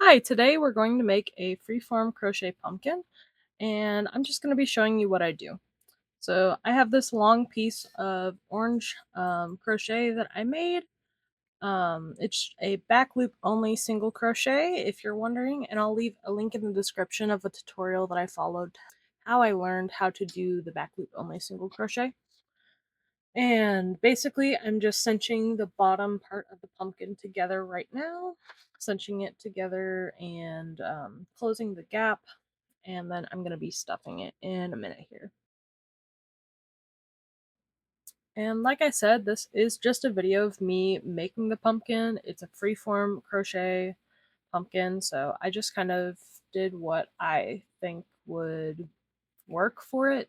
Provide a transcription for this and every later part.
Hi, today we're going to make a freeform crochet pumpkin, and I'm just going to be showing you what I do. So I have this long piece of orange crochet that I made. It's a back loop only single crochet, if you're wondering, and I'll leave a link in the description of a tutorial that I followed, how I learned how to do the back loop only single crochet. And basically, I'm just cinching the bottom part of the pumpkin together right now, cinching it together and closing the gap. And then I'm going to be stuffing it in a minute here. And like I said, this is just a video of me making the pumpkin. It's a freeform crochet pumpkin, so I just kind of did what I think would work for it.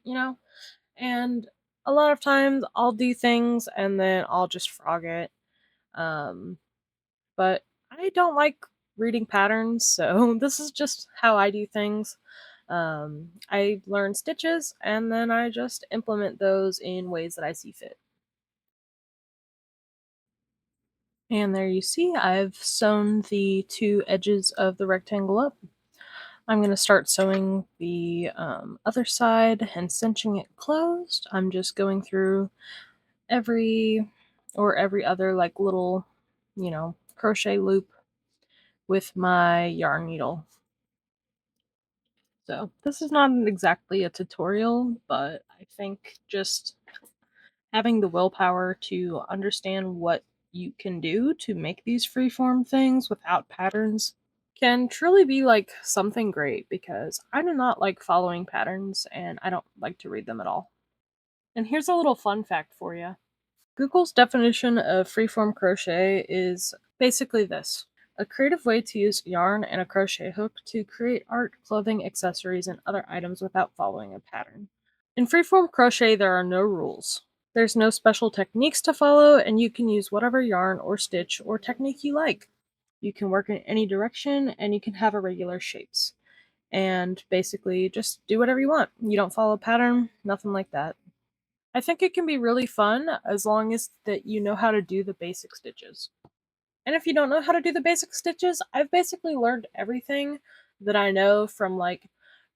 And a lot of times I'll do things and then I'll just frog it. Um, but I don't like reading patterns, so this is just how I do things. I learn stitches and then I just implement those in ways that I see fit. And there you see, I've sewn the two edges of the rectangle up. I'm going to start sewing the other side and cinching it closed. I'm just going through every other like little, crochet loop with my yarn needle. So this is not exactly a tutorial, but I think just having the willpower to understand what you can do to make these freeform things without patterns can truly be like something great because I do not like following patterns and I don't like to read them at all. And here's a little fun fact for you. Google's definition of freeform crochet is basically this: a creative way to use yarn and a crochet hook to create art, clothing, accessories, and other items without following a pattern. In freeform crochet, there are no rules. There's no special techniques to follow, and you can use whatever yarn or stitch or technique you like. You can work in any direction, and you can have irregular shapes. And basically, just do whatever you want. You don't follow a pattern, nothing like that. I think it can be really fun as long as that you know how to do the basic stitches. And if you don't know how to do the basic stitches, I've basically learned everything that I know from like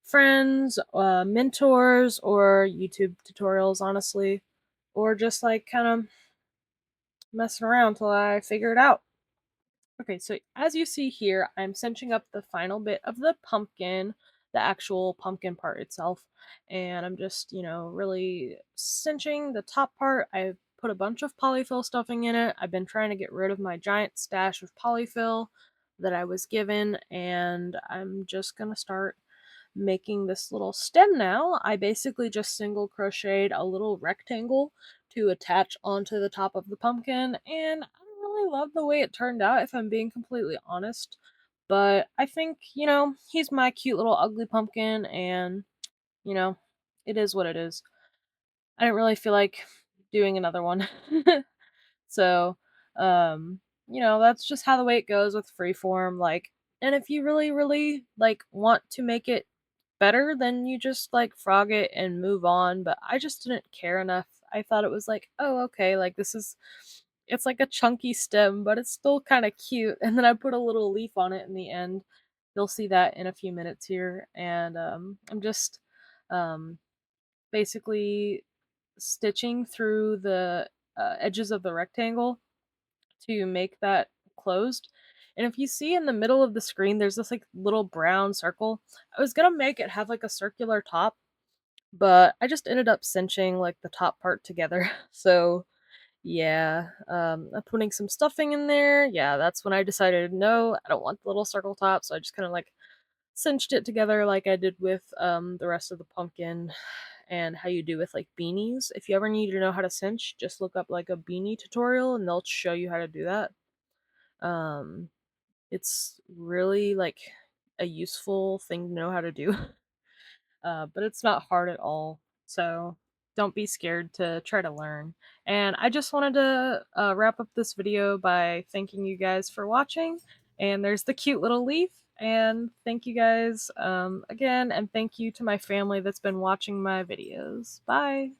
friends, mentors, or YouTube tutorials, honestly, or just like kind of messing around till I figure it out. Okay, so as you see here, I'm cinching up the final bit of the pumpkin, the actual pumpkin part itself, and I'm just, really cinching the top part. I've put a bunch of polyfill stuffing in it. I've been trying to get rid of my giant stash of polyfill that I was given, and I'm just gonna start making this little stem now. I basically just single crocheted a little rectangle to attach onto the top of the pumpkin, and I don't really love the way it turned out, if I'm being completely honest. But I think, he's my cute little ugly pumpkin, and, you know, it is what it is. I didn't really feel like doing another one. So, um, that's just how the way it goes with freeform. Like, and if you really, really like want to make it better, then you just like frog it and move on. But I just didn't care enough. I thought it was like, oh, okay, like it's like a chunky stem, but it's still kind of cute. And then I put a little leaf on it in the end. You'll see that in a few minutes here. And I'm just um, basically stitching through the edges of the rectangle to make that closed. And if you see in the middle of the screen, there's this like little brown circle. I was gonna make it have like a circular top, but I just ended up cinching like the top part together. So yeah, I'm putting some stuffing in there. Yeah, that's when I decided no, I don't want the little circle top. So I just kind of like cinched it together like I did with the rest of the pumpkin and how you do with like beanies. If you ever need to know how to cinch, just look up like a beanie tutorial and they'll show you how to do that. Um, it's really like a useful thing to know how to do, but it's not hard at all. So don't be scared to try to learn. And I just wanted to wrap up this video by thanking you guys for watching. And there's the cute little leaf. And thank you guys again. And thank you to my family that's been watching my videos. Bye.